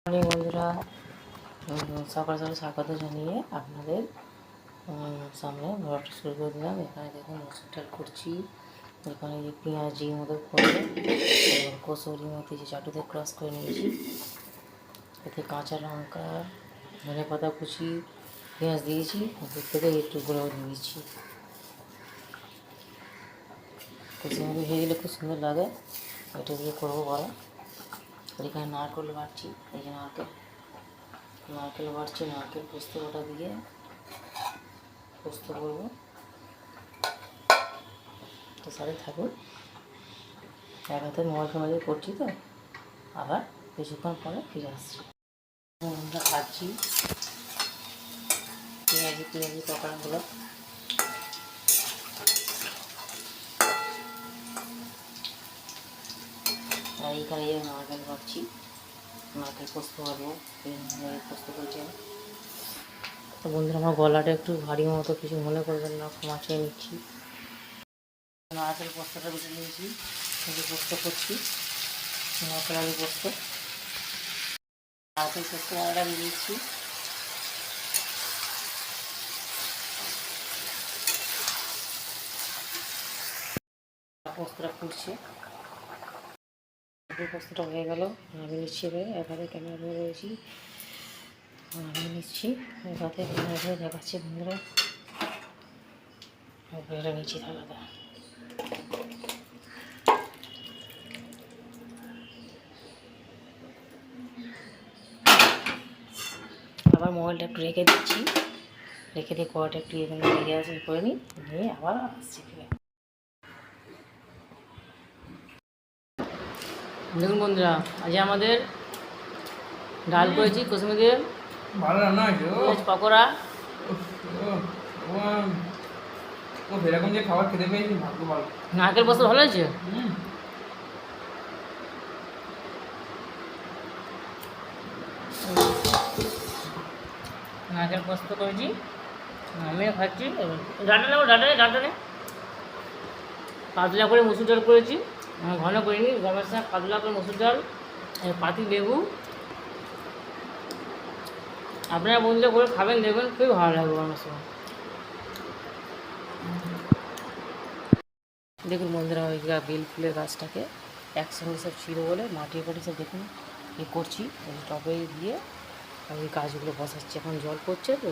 Morning বন্ধুরা, সকাল সকাল স্বাগত জানিয়ে আপনাদের সামনে ব্লগটা শুরু করে দিলাম। এখানে দেখুন মসুর ডাল করছি। এখানে যে পেঁয়াজি মতো করে কসুরি মতো যে চাটুতে ক্রস করে নিয়েছি। এতে কাঁচা লঙ্কা, ধনে পাতা কুচি, পেঁয়াজ দিয়েছি। ওপর থেকে একটু গুঁড়ো দিয়েছি। কষে মতো ভেজে দিলে খুব সুন্দর লাগে। এটা দিয়ে করবো বড়া। আর এখানে নারকেল বাটছি। এই যে নারকেল বাটছি, নারকেল পোস্ত ওটা দিয়ে পোস্ত করবো। তো সাথে থাকুন। এক হাতে মোবাইল করছি, তো আবার কিছুক্ষণ পরে ফিরে আসছি। আমরা খাচ্ছি পেঁয়াজি পকোড়াগুলো। আর এইখানে নারকেল বাটছি, নারকেল পোস্ত করবো। পোস্ত করছি। তো বন্ধুরা, আমার গলাটা একটু ভারী মতো, কিছু মনে করবেন না, ক্ষমা চেয়ে নিচ্ছি। নারকেল পোস্তটা বেশি নিয়েছি, পোস্ত করছি। নারকেল আলু পোস্ত, নারকেল পোস্ত আলাদা দিয়ে দিচ্ছি। পোস্তটা ফুটছে। পোস্তটা হয়ে গেল, নামিয়ে নিচ্ছি। এবারে ক্যামেরা ধরে রয়েছি, নামিয়ে নিচ্ছি। এবারে ক্যামেরা ধরে দেখাচ্ছি বন্ধুরা। বেড়ে নিচ্ছি থালাটা। আবার মোবাইলটা একটু রেখে দিচ্ছি, রেখে দিয়ে কড়াটা একটু এখানে লেগে আছে করে নিই, নিয়ে আবার আসছি ফিরে। দেখুন বন্ধুরা, আজ আমাদের ডাল করেছি, কসুরি দিয়ে ভালো রান্না হয়েছে। পকোড়া। এরকম যে খাবার খেতে পেয়েছি ভাগ্য ভালো। নারকেল পোস্ত ভালো হয়েছে। নারকেল পোস্ত করেছি, আমিও খাচ্ছি। ডাটা নেবো, ডাটা নে। পাতলা করে মসুর ডাল করেছি, ঘন করিনি। গমের সাথে পাতলা করে মসুর ডাল, পাতি লেবু। আপনারা বন্ধুরা করে খাবেন, দেখবেন খুবই ভালো লাগবে আমার সঙ্গে। দেখুন বন্ধুরা, ওই বেল ফুলের গাছটাকে একসঙ্গে সব ছিল বলে মাটির বাড়ি সব দেখুন করছি। ওই টবে দিয়ে ওই গাছগুলো বসাচ্ছি। এখন জল পড়ছে, তো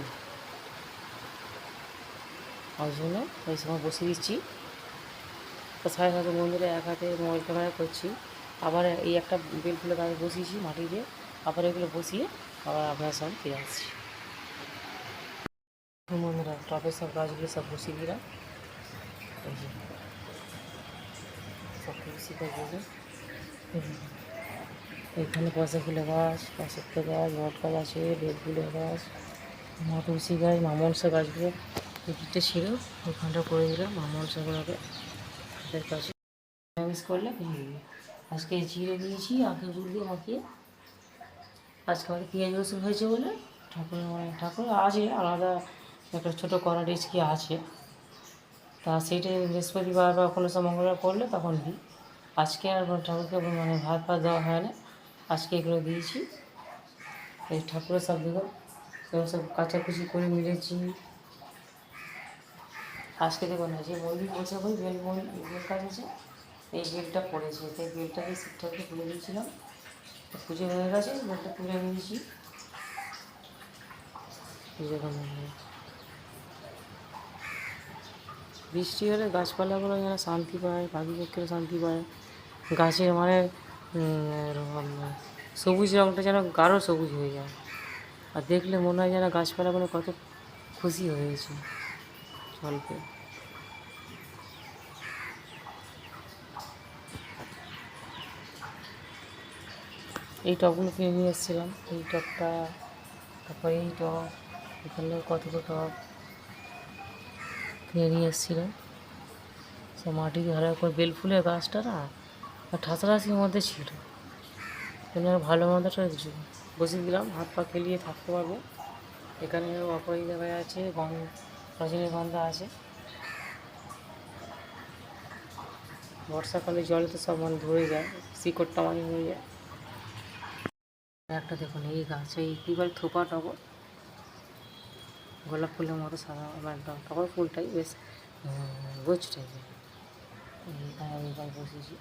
ওই জন্য ওই সময় বসিয়ে দিচ্ছি। তো সাড়ে সাথে বন্ধুরা এক হাতে মোবাইল ক্যামেরা করছি। আবার এই একটা বেল ফুলের গাছ বসিয়েছি মাটি দিয়ে, আবার এগুলো বসিয়ে আবার আপনার সঙ্গে ফিরে আসছি। বন্ধুরা, টবের সব গাছগুলো সব বসিয়ে দিলাম। এই যে সব তুলসী গাছগুলো, এখানে পয়সা ফুলের গাছ, অশোক গাছ, বট গাছ আছে, বেল ফুলের গাছ, মা তুলসী গাছ, মামনসা গাছগুলো দুটো ছিল, ওখানটা করে দিলাম মামনসাগুলোকে হাতের কাছে। মিক্স করলে ভেঙে দিবি। আজকে জিরে দিয়েছি আখের গুড় দিয়ে মাখিয়ে। আজকে আমাদের পেঁয়াজ রসুন হয়েছে বলে ঠাকুর আছে আলাদা একটা ছোটো কড়া রেসিপি আছে, তা সেইটা বৃহস্পতিবার বা কোনো সময় মঙ্গলবার করলে তখন দিই। আজকে আর ঠাকুরকে ভাত ফাত দেওয়া হয় না, আজকে এগুলো দিয়েছি। এই ঠাকুরের সব দিকে সব কাচাকুচি করে মিলেছি। আজকে দেখুন না, যে মন্দির বসে বই বেল গাছ আছে, এই বেলটা পড়েছে, তাই বেলটাকে শিবঠাকুরকে তুলে দিয়েছিলাম। পুজো হয়ে গেছে, বেলটা তুলে নিয়েছি। বৃষ্টি হলে গাছপালাগুলো যেন শান্তি পায়, পাখি পক্ষীরা শান্তি পায়। গাছের সবুজ রঙটা যেন গাঢ় সবুজ হয়ে যায়, আর দেখলে মনে হয় যেন গাছপালাগুলো কত খুশি হয়েছে জলকে। এই টবগুলো কিনে নিয়ে এসেছিলাম, এই টবটা, তারপরে এই টব, এখানে কতগুলো টব কিনে নিয়ে এসেছিলাম। সব মাটি ভালো করে বেল ফুলের গাছটা না ঠাসাঠাসির মধ্যে ছিল, ভালো মন্দটা বসিয়ে দিলাম, হাত পা খেলিয়ে থাকতে পারবো। এখানে অপরাধী দেখা যাচ্ছে, রজনীগন্ধা আছে। বর্ষাকালে জলে তো সব ধরে যায়, শিকড়টা হয়ে যায়। একটা দেখুন এই গাছ, এই কী বলে থোপা টগর, গোলাপ ফুলের মতো সাদা, মানে টগর ফুলটাই বেশ গোছ টাইপের। এইবার বসেছি,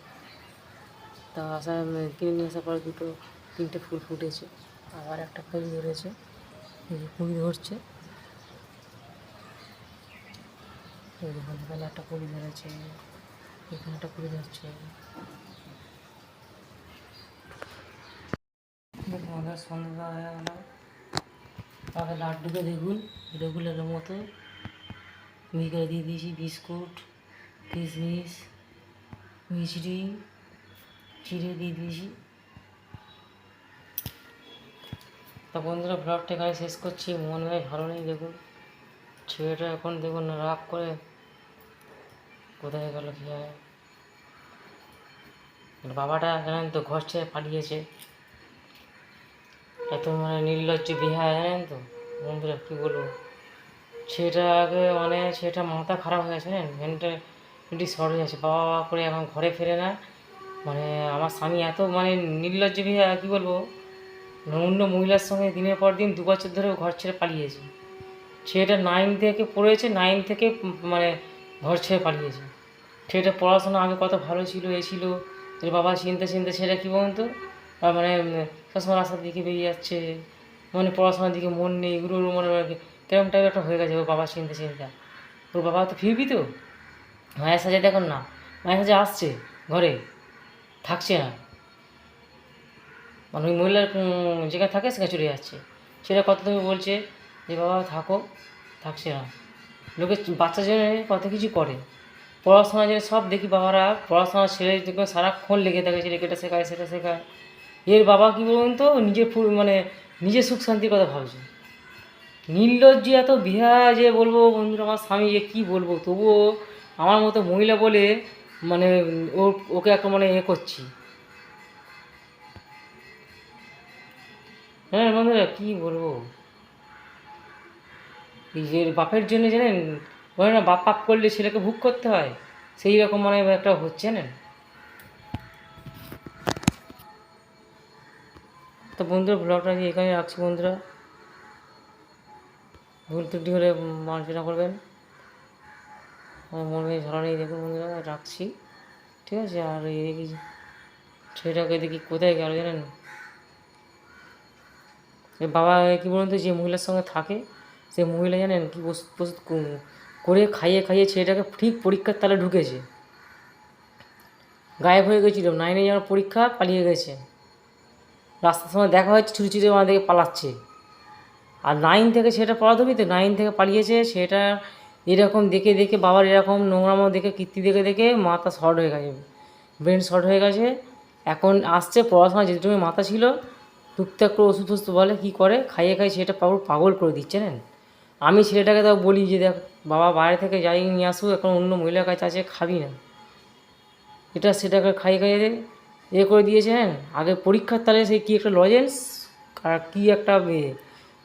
তা কিনে নিয়ে আসার পরে 3টে ফুল ফুটেছে, আবার একটা কুঁড়ি ধরেছে, এই যে কুঁড়ি ধরছে, এই দেখুন এখানে একটা কুঁড়ি ধরেছে, এখানে একটা কুঁড়ি ধরছে। দেখুন আমাদের সন্ধ্যা হয়ে গেল, তারপরে লাড্ডুকে দেখুন রেগুলারের মতো মিহিকে দিয়ে দিয়েছি বিস্কুট, কিশমিশ, মিষ্টি চিড়ে দিয়ে দিয়েছি। তা বন্ধুরা ব্লগটা এখানে শেষ করছি, মন হয় ভালো নেই। দেখুন ছেলেটা এখন দেখুন রাগ করে কোথায় গেল কী হয়। বাবাটা জানেন তো ঘর ছেড়ে পালিয়েছে, এত মানে নির্লজ্জ বিহার জানেন তো বন্ধুরা, কী বলবো। ছেলেটাকে মানে ছেলেটা মাথা খারাপ হয়ে গেছে, জানেন, মেন্টালি শর্ট হয়ে গেছে, বাবা বাবা করে এখন ঘরে ফেরে না। মানে আমার স্বামী এত মানে নির্লজ্জ বিহার, কী বলবো, অন্য মহিলার সঙ্গে দিনের পর দিন 2 বছর ধরে ঘর ছেড়ে পালিয়েছে। ছেলেটা 9 থেকে পড়েছে, 9 থেকে মানে ঘর ছেড়ে পালিয়েছে। ছেলেটা পড়াশোনা আগে কত ভালো ছিল, এ ছিল, এর বাবা চিনতে চিনতে ছেলেটা কী বলুন তো, মানে সবসময় রাস্তার দিকে বেরিয়ে যাচ্ছে, মানে পড়াশোনার দিকে মন নেই, এগুলো মানে কেরম টাইপের একটা হয়ে গেছে ওর বাবা চিনতে চিন্তা। ওর বাবা তো ফিরবি তো, মায়ের সাথে দেখুন না, মায়ের সাথে আসছে ঘরে, থাকছে না, মানে ওই মহিলার যেখানে থাকে সেখানে চলে যাচ্ছে। সেটা কত তুমি বলছে যে বাবা থাকো, থাকছে না। লোকে বাচ্চা জন্য কত কিছু করে, পড়াশোনা জন্য সব দেখি বাবারা পড়াশোনা ছেড়ে দেখবে সারাক্ষণ লেগে থাকে, ছেলেকে এটা শেখায় সেটা শেখায়। এর বাবা কী বলুন তো, নিজের মানে নিজের সুখ শান্তির কথা ভাবছে। নির্লজ্জ এত বিহা যে বলবো বন্ধুরা, আমার স্বামী যে কী বলবো, তবুও আমার মতো মহিলা বলে মানে ওকে একটা মানে করছি। হ্যাঁ বন্ধুরা কী বলবো, এই যে বাপের জন্য জানেন, বলে না বাপ পাপ করলে ছেলেকে ভোগ করতে হয়, সেই রকম মানে একটা হচ্ছে না। তো বন্ধুরা ব্লগটা এখানে রাখছি বন্ধুরা, ভুল ত্রুটি হলে মার্জনা করবেন, আমার মনে হয় ভালো নেই। দেখুন বন্ধুরা রাখছি, ঠিক আছে। আর এই দেখি ছেলেটাকে দেখি কোথায় গেল জানেন, এর বাবা কী বলুন তো, যে মহিলার সঙ্গে থাকে সেই মহিলা জানেন কি ওষুধ ফষুধ করে খাইয়ে খাইয়ে ছেলেটাকে ঠিক পরীক্ষার তালে ঢুকেছে, গায়েব হয়ে গেছিল, 9-এ যাওয়ার পরীক্ষা, পালিয়ে গেছে, রাস্তার সময় দেখা হচ্ছে, ছুটি ছুটি আমার দিকে পালাচ্ছে। আর 9 থেকে সেটা পড়াতে হবে তো, 9 থেকে পালিয়েছে সেটা। এরকম দেখে দেখে বাবার এরকম নোংরামো দেখে, কীর্তি দেখে দেখে মাথা শর্ট হয়ে গেছে, ব্রেন শর্ট হয়ে গেছে। এখন আসছে পড়াশোনা যেটুকু মাথা ছিল, টুকটাক করে ওষুধ ফষুধ বলে কী করে খাইয়ে খাইয়ে সেটা পাগল করে দিচ্ছে না। আমি ছেলেটাকে তাও বলি যে দেখ বাবা বাইরে থেকে যাই নিয়ে আসুক, এখন অন্য মহিলার কাছে আছে, খাবি না, এটা সেটাকে খাইয়ে খাইয়ে করে দিয়েছেন। আগে পরীক্ষার তালে সেই কী একটা লজেন্স আর কী একটা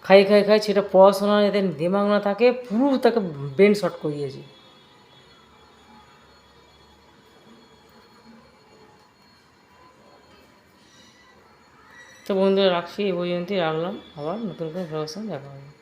খাইয়ে খাইয়ে খাই, সেটা পড়াশোনা যাতে দিমাগ না থাকে, পুরো তাকে ব্রেন শর্ট করে দিয়েছে। তো বন্ধুরা রাখছি, এই পর্যন্তই রাখলাম, আবার নতুন করে ভালোবাসা দেখা হবে।